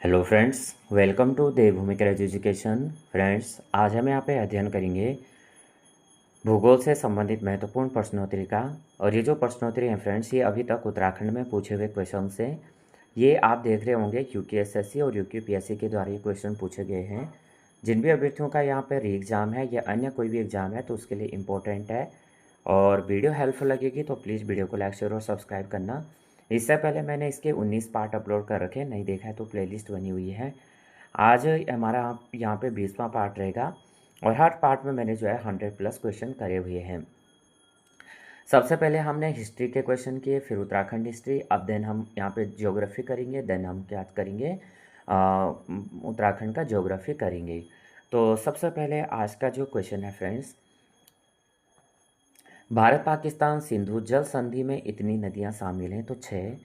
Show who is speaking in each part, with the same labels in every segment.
Speaker 1: Hello friends, welcome to Devbhoomi college education. Friends, आज हम यहाँ पे अध्ययन करेंगे भूगोल से संबंधित महत्वपूर्ण प्रश्नोत्तरी का। और ये जो प्रश्नोत्तरी हैं फ्रेंड्स, ये अभी तक उत्तराखंड में पूछे हुए क्वेश्चन से ये आप देख रहे होंगे यूकेएसएससी और यूकेपीएससी के द्वारा ये क्वेश्चन पूछे गए हैं। जिन भी अभ्यर्थियों का यहाँ पर री एग्ज़ाम है या अन्य कोई भी एग्ज़ाम है तो उसके लिए इम्पोर्टेंट है। और वीडियो हेल्पफुल लगेगी तो प्लीज़ वीडियो को लाइक शेयर और सब्सक्राइब करना। इससे पहले मैंने इसके 19 पार्ट अपलोड कर रखे, नहीं देखा है तो प्लेलिस्ट बनी हुई है। आज हमारा यहाँ पे 20वां पार्ट रहेगा और हर पार्ट में मैंने जो है 100+ क्वेश्चन करे हुए हैं। सबसे पहले हमने हिस्ट्री के क्वेश्चन किए, फिर उत्तराखंड हिस्ट्री, अब देन हम यहाँ पे ज्योग्राफी करेंगे, देन हम क्या करेंगे उत्तराखंड का ज्योग्राफी करेंगे। तो सबसे पहले आज का जो क्वेश्चन है फ्रेंड्स, भारत पाकिस्तान सिंधु जल संधि में इतनी नदियाँ शामिल हैं तो 6।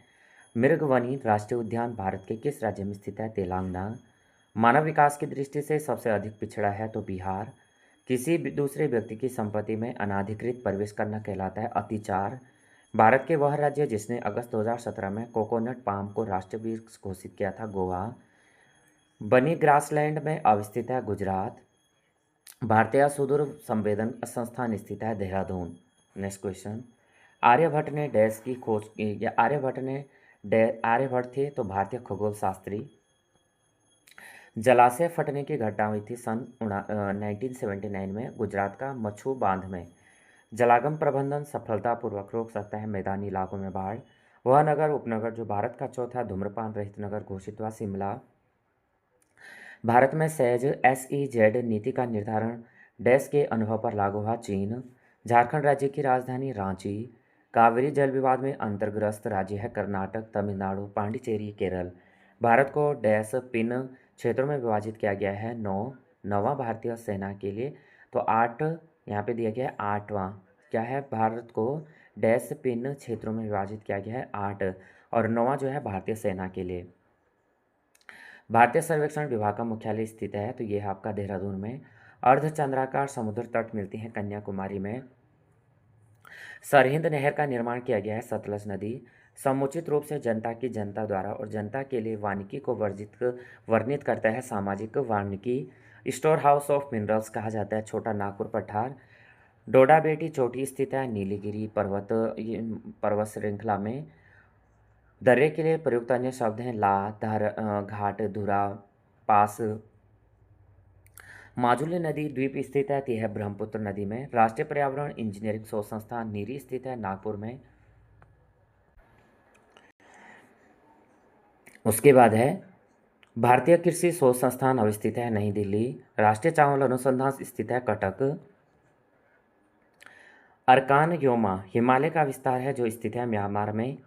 Speaker 1: मृगवनी राष्ट्रीय उद्यान भारत के किस राज्य में स्थित है? तेलंगाना। मानव विकास की दृष्टि से सबसे अधिक पिछड़ा है तो बिहार। किसी भी दूसरे व्यक्ति की संपत्ति में अनाधिकृत प्रवेश करना कहलाता है अतिचार। भारत के वह राज्य जिसने अगस्त 2017 में कोकोनट पाम को राष्ट्रीय वृक्ष घोषित किया था? गोवा। बनी ग्रासलैंड में अवस्थित है गुजरात। भारतीय सुदूर संवेदन संस्थान स्थित है देहरादून। नेक्स्ट क्वेश्चन, आर्यभट्ट ने डैश की खोज की या आर्यभट्ट थे तो भारतीय खगोल शास्त्री। जलाशय फटने की घटना हुई थी सन 1979 में गुजरात का मच्छू बांध में। जलागम प्रबंधन सफलतापूर्वक रोक सकता है मैदानी इलाकों में बाढ़। वह नगर उपनगर जो भारत का चौथा धूम्रपान रहित नगर घोषित हुआ? शिमला। भारत में सहज SEZ नीति का निर्धारण डैश के अनुभव पर लागू हुआ? चीन। झारखंड राज्य की राजधानी रांची। कावेरी जल विवाद में अंतर्ग्रस्त राज्य है कर्नाटक, तमिलनाडु, पांडिचेरी, केरल। भारत को डैश पिन क्षेत्रों में विभाजित किया गया है? 9। नौवां भारतीय सेना के लिए तो 8 यहाँ पे दिया गया है। 8वां क्या है? भारत को डैश पिन क्षेत्रों में विभाजित किया गया है 8। और 9वां जो है भारतीय सेना के लिए। भारतीय सर्वेक्षण विभाग का मुख्यालय स्थित है तो ये है आपका देहरादून में। अर्धचंद्राकार समुद्र तट मिलती हैं कन्याकुमारी में। सरहिंद नहर का निर्माण किया गया है सतलज नदी। समुचित रूप से जनता की जनता द्वारा और जनता के लिए वानिकी को वर्णित करता है सामाजिक वानिकी। स्टोर हाउस ऑफ मिनरल्स कहा जाता है छोटा नागपुर पठार। डोडा बेटी चोटी स्थित है नीलगिरी पर्वत श्रृंखला में। दर्रे के लिए प्रयुक्त अन्य शब्द हैं ला, घाट, धुरा, पास। माजुली नदी द्वीप स्थित है, यह ब्रह्मपुत्र नदी में। राष्ट्रीय पर्यावरण इंजीनियरिंग शोध संस्थान नीरी स्थित है नागपुर में। उसके बाद है भारतीय कृषि शोध संस्थान अवस्थित है नई दिल्ली। राष्ट्रीय चावल अनुसंधान स्थित है कटक। अरकान योमा हिमालय का विस्तार है जो स्थित है म्यांमार में।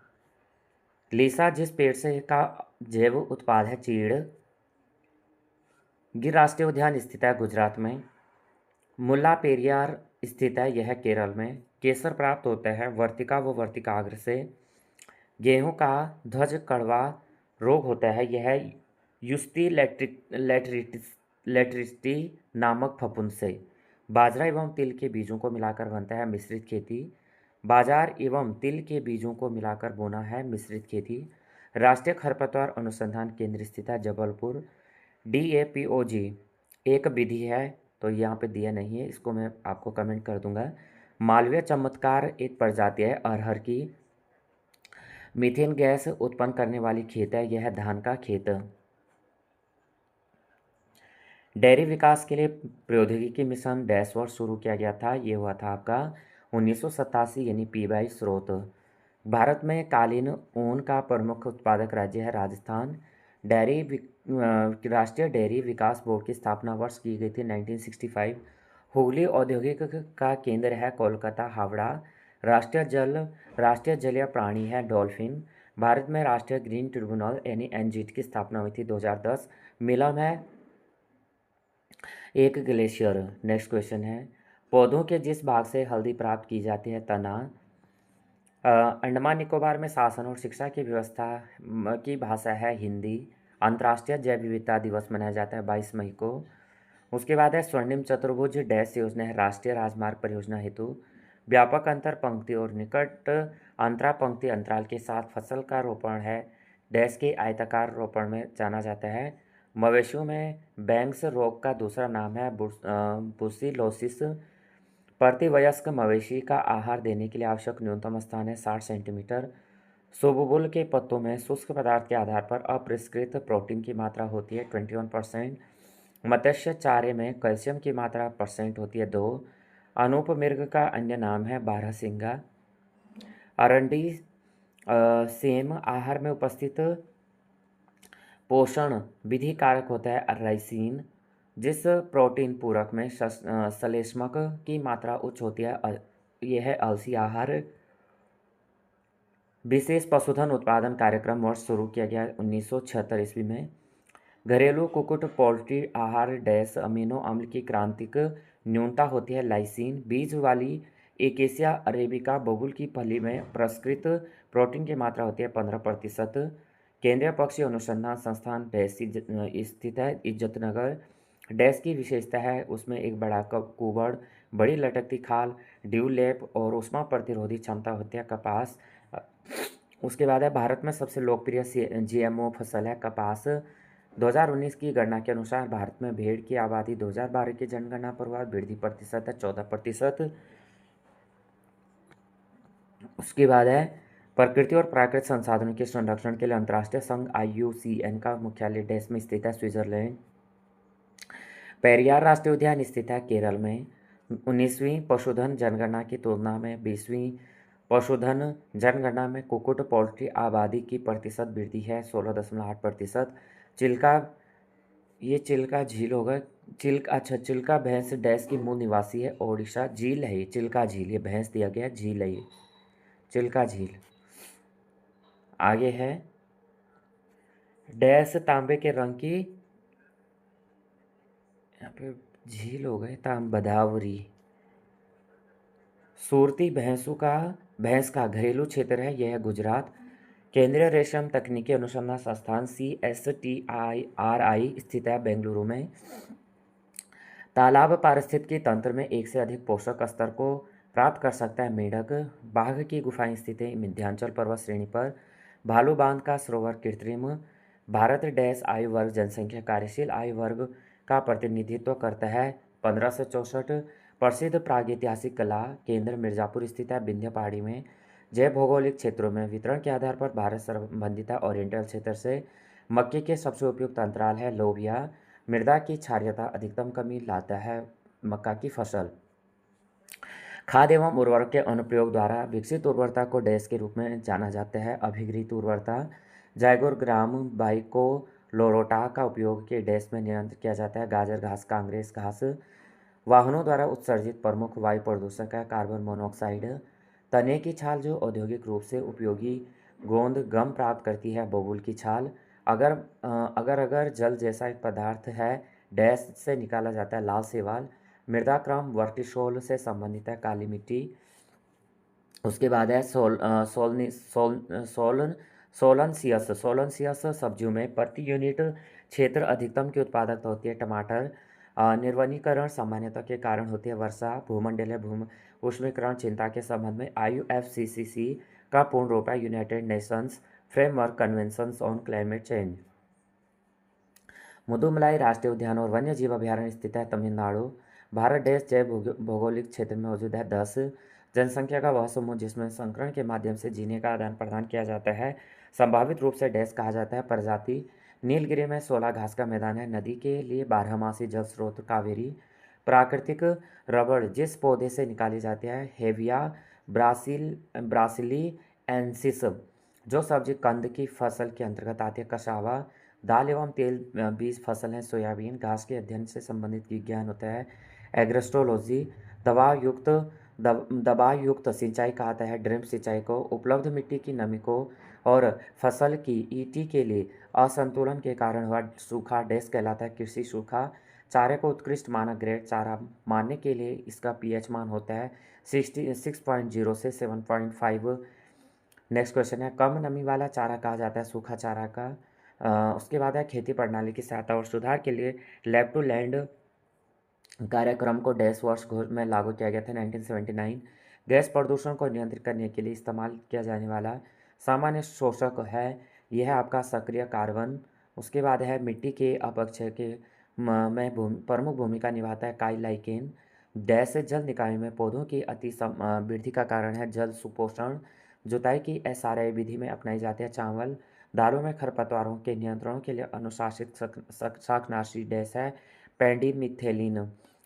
Speaker 1: लीसा जिस पेड़ से का जैव उत्पाद है चीड़। गिर राष्ट्रीय उद्यान स्थित है गुजरात में। मुल्ला पेरियार स्थित है यह केरल में। केसर प्राप्त होता है वर्तिका व वर्तिकाग्र से। गेहूं का ध्वज कड़वा रोग होता है यह युस्ती लेटरिस्टी नामक फफूंद से। बाजरा एवं तिल के बीजों को मिलाकर बनता है मिश्रित खेती। बाजार एवं तिल के बीजों को मिलाकर बोना है मिश्रित खेती। राष्ट्रीय खरपतवार अनुसंधान केंद्र स्थित है जबलपुर। DAPOG एक विधि है तो यहाँ पे दिया नहीं है, इसको मैं आपको कमेंट कर दूंगा। मालवीय चमत्कार एक प्रजाति है अरहर की। मीथेन गैस उत्पन्न करने वाली खेत है यह धान का खेत। डेयरी विकास के लिए प्रौद्योगिकी मिशन डैश वर्ष शुरू किया गया था? ये हुआ था आपका 1987 यानी P22 स्रोत। भारत में कालीन ऊन का प्रमुख उत्पादक राज्य है राजस्थान। राष्ट्रीय डेयरी विकास बोर्ड की स्थापना वर्ष की गई थी 1965। हुगली औद्योगिक का केंद्र है कोलकाता हावड़ा। राष्ट्रीय जलीय प्राणी है डॉल्फिन। भारत में राष्ट्रीय ग्रीन ट्रिब्यूनल यानी NGT की स्थापना हुई थी 2010। मिलम है एक ग्लेशियर। नेक्स्ट क्वेश्चन है पौधों के जिस भाग से हल्दी प्राप्त की जाती है? तना। अंडमान निकोबार में शासन और शिक्षा की व्यवस्था की भाषा है हिंदी। अंतर्राष्ट्रीय जैव विविधता दिवस मनाया जाता है 22 मई को। उसके बाद है स्वर्णिम चतुर्भुज डैश योजना है राष्ट्रीय राजमार्ग परियोजना हेतु। व्यापक अंतर पंक्ति और निकट अंतरा पंक्ति अंतराल के साथ फसल का रोपण है डैश के आयताकार रोपण में जाना जाता है। मवेशियों में बैंक्स रोग का दूसरा नाम है ब्रुसिलोसिस। प्रति वयस्क मवेशी का आहार देने के लिए आवश्यक न्यूनतम स्थान है 60 सेंटीमीटर। सोबुबुल के पत्तों में शुष्क पदार्थ के आधार पर अपरिष्कृत प्रोटीन की मात्रा होती है 21%। मत्स्य चारे में कैल्शियम की मात्रा परसेंट होती है 2। अनूप मृग का अन्य नाम है बारहसिंगा। अरंडी सेम आहार में उपस्थित पोषण विधि कारक होता है राइसिन। जिस प्रोटीन पूरक में श्लेष्मक की मात्रा उच्च होती है यह है अलसी आहार। विशेष पशुधन उत्पादन कार्यक्रम वर्ष शुरू किया गया 1976 ईस्वी में। घरेलू कुक्कुट पोल्ट्री आहार डैश अमीनो अम्ल की क्रांतिक न्यूनता होती है लाइसिन। बीज वाली एकेसिया अरेबिका बबुल की फली में प्रसंस्कृत प्रोटीन की मात्रा होती है 15%। केंद्रीय पक्षी अनुसंधान संस्थान डैश स्थित है इज्जतनगर। डैश की विशेषता है उसमें एक बड़ा कुबड़, बड़ी लटकती खाल, ड्यूलैप और ऊष्मा प्रतिरोधी क्षमता होती है कपास। उसके बाद है भारत में सबसे लोकप्रिय जीएमओ फसल है कपास। 2019 की गणना के अनुसार भारत में भेड़ की आबादी 2012 की जनगणना पर वृद्धि प्रतिशत है 14%। उसके बाद है प्रकृति और प्राकृतिक संसाधनों के संरक्षण के लिए अंतर्राष्ट्रीय संघ IUCN का मुख्यालय डैश में स्थित है स्विट्जरलैंड। पेरियार राष्ट्रीय उद्यान स्थित है केरल में। 19वीं पशुधन जनगणना की तुलना में 20वीं पशुधन जनगणना में कुक्कुट पोल्ट्री आबादी की प्रतिशत वृद्धि है 16.8%। चिल्का, ये चिल्का झील होगा। चिल्का भैंस डैश की मूल निवासी है ओडिशा। झील है ये चिल्का झील, ये भैंस दिया गया झील है ये चिल्का झील। आगे है डैश तांबे के रंग की, यहाँ पे झील हो गए बदावरी। सूरती भैंस का घरेलू क्षेत्र है यह है गुजरात। केंद्रीय रेशम तकनीकी अनुसंधान संस्थान CSTIRI स्थित है बेंगलुरु में। तालाब पारिस्थितिकी तंत्र में एक से अधिक पोषक स्तर को प्राप्त कर सकता है मेढक। बाघ की गुफाएं स्थित है विंध्याचल पर्वत श्रेणी पर। भालू बांध का सरोवर कृत्रिम। भारत डैश आयु वर्ग जनसंख्या कार्यशील आयु वर्ग का प्रतिनिधित्व करता है 1564। प्रसिद्ध प्रागैतिहासिक कला केंद्र मिर्ज़ापुर स्थित है विंध्य पहाड़ी में। जैव भौगोलिक क्षेत्रों में वितरण के आधार पर भारत संबंधित ओरिएंटल क्षेत्र से मक्के के सबसे उपयुक्त अंतराल है लोबिया। मृदा की क्षारीयता अधिकतम कमी लाता है मक्का की फसल। खाद एवं उर्वरक के अनुप्रयोग द्वारा विकसित उर्वरता को डैश के रूप में जाना जाता है अभिघृत उर्वरता। जाइगोग्राम बाइको लोरोटा का उपयोग के डैश में नियंत्रित किया जाता है गाजर घास कांग्रेस घास। वाहनों द्वारा उत्सर्जित प्रमुख वायु प्रदूषक है कार्बन मोनोऑक्साइड। तने की छाल जो औद्योगिक रूप से उपयोगी गोंद गम प्राप्त करती है बबूल की छाल। अगर जल जैसा एक पदार्थ है डैश से निकाला जाता है लाल सेवाल। मृदा क्रम वर्टिसोल से संबंधित है काली मिट्टी। उसके बाद है सोलनसियस सब्जियों में प्रति यूनिट क्षेत्र अधिकतम की उत्पादकता होती है टमाटर। निर्वनीकरण सामान्यता के कारण होती है वर्षा। भूमंडलीय ऊष्मीकरण चिंता के संबंध में IUFCCC का पूर्ण रूप है United Nations framework conventions on climate change. Mudumalai राष्ट्रीय उद्यान और वन्य जीव अभयारण्य स्थित है तमिलनाडु। भारत देश जैव भौगोलिक क्षेत्र में मौजूद है 10। जनसंख्या का वह समूह जिसमें संकरण के माध्यम से जीने का आदान प्रदान किया जाता है संभावित रूप से डैश कहा जाता है प्रजाति। नीलगिरी में 16 घास का मैदान है। नदी के लिए 12मासी जल स्रोत कावेरी। प्राकृतिक रबड़ जिस पौधे से निकाली जाती है हेविया ब्रासिलिएंसिस। जो सब्जी कंद की फसल के अंतर्गत आती है कसावा। दाल एवं तेल बीज फसल है सोयाबीन। घास के अध्ययन से संबंधित विज्ञान होता है एग्रोस्ट्रोलॉजी। दबाव युक्त सिंचाई कहता है ड्रिप सिंचाई को। उपलब्ध मिट्टी की नमी को और फसल की ईटी के लिए असंतुलन के कारण हुआ सूखा डैश कहलाता है कृषि सूखा। चारे को उत्कृष्ट मानक ग्रेड चारा मानने के लिए इसका pH मान होता है 6.0 से 7.5। नेक्स्ट क्वेश्चन है कम नमी वाला चारा कहा जाता है सूखा चारा का। उसके बाद है खेती प्रणाली की सहायता और सुधार के लिए लैब टू लैंड कार्यक्रम को डैश वर्ष में लागू किया गया था 1979। गैस प्रदूषण को नियंत्रित करने के लिए इस्तेमाल किया जाने वाला सामान्य शोषक है यह है आपका सक्रिय कार्बन। उसके बाद है मिट्टी के अपक्षय के में प्रमुख भूमिका निभाता है काइलाइकेन। डैश से जल निकाय में पौधों की वृद्धि का कारण है जल सुपोषण। जुताई की एसआरआई विधि में अपनाई जाती है चावल। दालों में खरपतवारों के नियंत्रण के लिए अनुशासित शाकनाशी डैश है पेंडिमिथेलिन।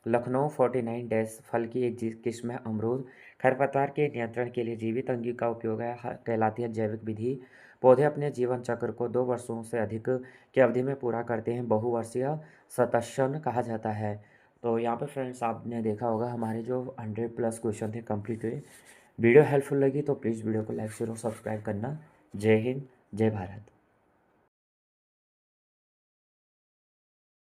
Speaker 1: लखनऊ 49 डैश फल की एक किस्म है अमरूद। खरपतवार के नियंत्रण के लिए जीवित अंगी का उपयोग है कहलाती है जैविक विधि। पौधे अपने जीवन चक्र को 2 वर्षों से अधिक की अवधि में पूरा करते हैं, बहुवर्षीय सतस्य कहा जाता है। तो यहाँ पे फ्रेंड्स आपने देखा होगा हमारे जो 100+ क्वेश्चन थे कंप्लीट हुए। वीडियो हेल्पफुल लगी तो प्लीज़ वीडियो को लाइक शेयर और सब्सक्राइब करना। जय हिंद, जय भारत।